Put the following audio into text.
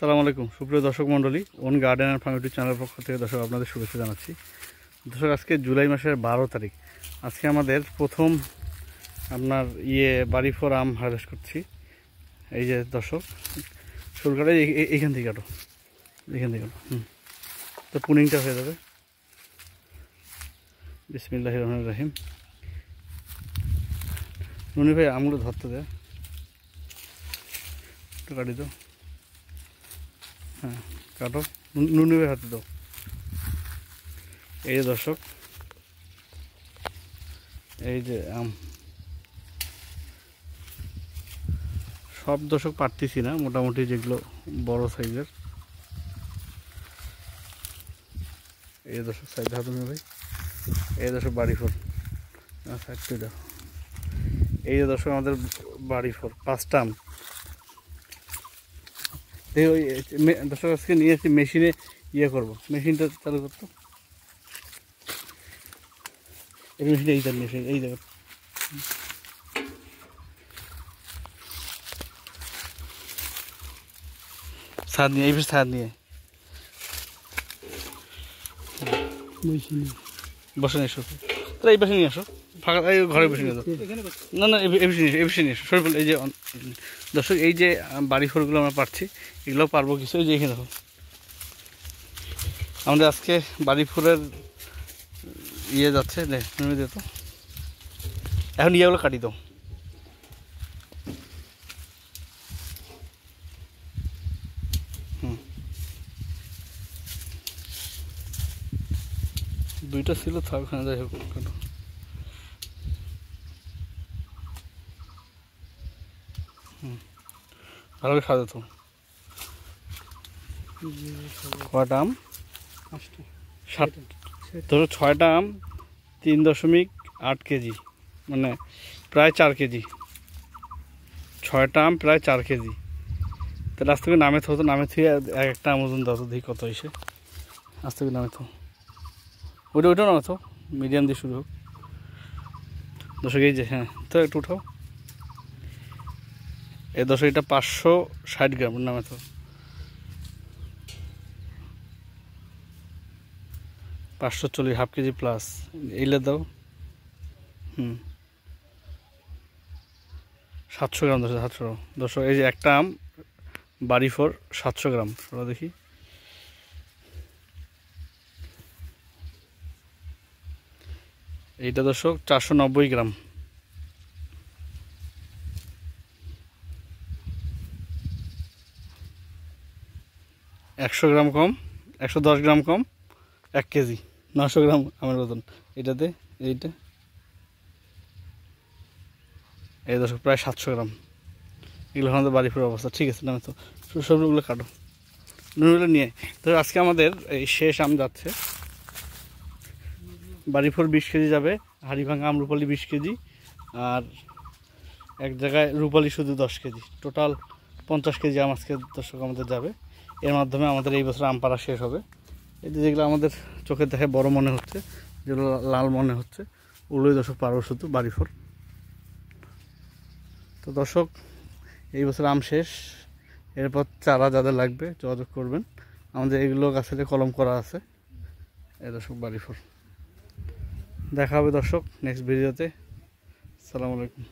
আসসালামু আলাইকুম সুপ্রিয় দর্শক মণ্ডলী, on garden and farm YouTube channel পক্ষ থেকে দর্শক আপনাদের শুভেচ্ছা জানাচ্ছি। দর্শক, আজকে জুলাই মাসের 12 তারিখ। আজকে আমাদের প্রথম আপনার বাড়ি ফোর আম হারভেস্ট করছি। এই যে দর্শক, শুরু করে এইখান থেকে কাটো, এইখান থেকে কাটো। তো পুনিংটা হয়ে যাবে। বিসমিল্লাহির রহমানির রহিম। নুনি ভাই আমগুলো ধরতে দেয়, একটু কাটি দাও। হ্যাঁ কাটো, নুনি ভাই হাতে দাও। এই যে দর্শক, এই যে আম সব দর্শক পারতেছি না, মোটামুটি যেগুলো বড় সাইজের। এই দর্শক সাইজ হাতে নুনি ভাই। এই দর্শক বাড়ি ফোর সাইডটা। এই যে দর্শক আমাদের বাড়ি ফোর 5টা আম। ওই দর্শক আজকে নিয়েছি মেশিনে করবো, মেশিনটা চালু করতো। এই মেশিনটা এই চালিয়ে এই জায়গা ছাদ নিয়ে, এই ছাদ নিয়ে বসে নিয়ে এসো। তাহলে এই পাশে নিয়ে আসো, ফাঁকা এই ঘরে বসে নিয়ে যাও। না না, এই বিষয়ে নিয়ে এসো সরফুল। এই যে দর্শক, এই যে বাড়ি ফোরগুলো আমরা পাচ্ছি, এগুলো পারবো কিছু। এই যে এখানে দেখো, আমাদের আজকে বাড়ি ফোরের যাচ্ছে। নেমে দিত, এখন ইয়েগুলো কাটি দাও। দুইটা ছিল, থাক, হ্যাঁ যাই হোক কাটো। ভালো করে সাজাতো। কয়টা আম? 7 ধরো 6টা আম 3.8 কেজি, মানে প্রায় 4 কেজি। 6টা আম প্রায় 4 কেজি। তাহলে আজ থেকে নামে থতো, নামে থুয়ে এক একটা আম ওজন দাও তো, দেখি কত হয়েছে। আজ থেকে নামে থো, ওইটাও নামে থো, মিডিয়াম দিয়ে শুরু হোক। দর্শক এই যে, হ্যাঁ তো একটু উঠাও। এই দর্শক, এটা 560 গ্রাম নামে তো, 540, হাফ কেজি প্লাস। এইলে দাও। 700 গ্রাম দর্শক, 700। দর্শক এই যে একটা আম বাড়ি ফোর 700 গ্রাম। ওরা দেখি, এইটা দর্শক 490 গ্রাম। 100 গ্রাম কম, 110 গ্রাম কম, 1 কেজি, 900 গ্রাম আমার ওজন এটাতে। এইটা এই দর্শক প্রায় 700 গ্রাম। এগুলো আমাদের বাড়ি ফেরার অবস্থা। ঠিক আছে, নামে তো সবগুলো কাটো, নুনগুলো নিয়ে। তো আজকে আমাদের এই শেষ আম যাচ্ছে বাড়ি ফোর 20 কেজি যাবে, হাড়িভাঙা আম রূপালি 20 কেজি, আর এক জায়গায় রূপালি শুধু 10 কেজি। টোটাল 50 কেজি আম আজকে দর্শক আমাদের যাবে। এর মাধ্যমে আমাদের এই বছর আম পাড়া শেষ হবে। এই যেগুলো আমাদের চোখে দেখে বড় মনে হচ্ছে, যেগুলো লাল মনে হচ্ছে, ওগুলোই দর্শক পারবো শুধু বাড়ি ফোর। তো দর্শক, এই বছর আম শেষ। এরপর চারা যাদের লাগবে যোগাযোগ করবেন, আমাদের এগুলো গাছের কলম করা আছে। এই দর্শক বাড়ি ফোর। দেখা হবে দর্শক নেক্সট ভিডিওতে। আসসালামু আলাইকুম।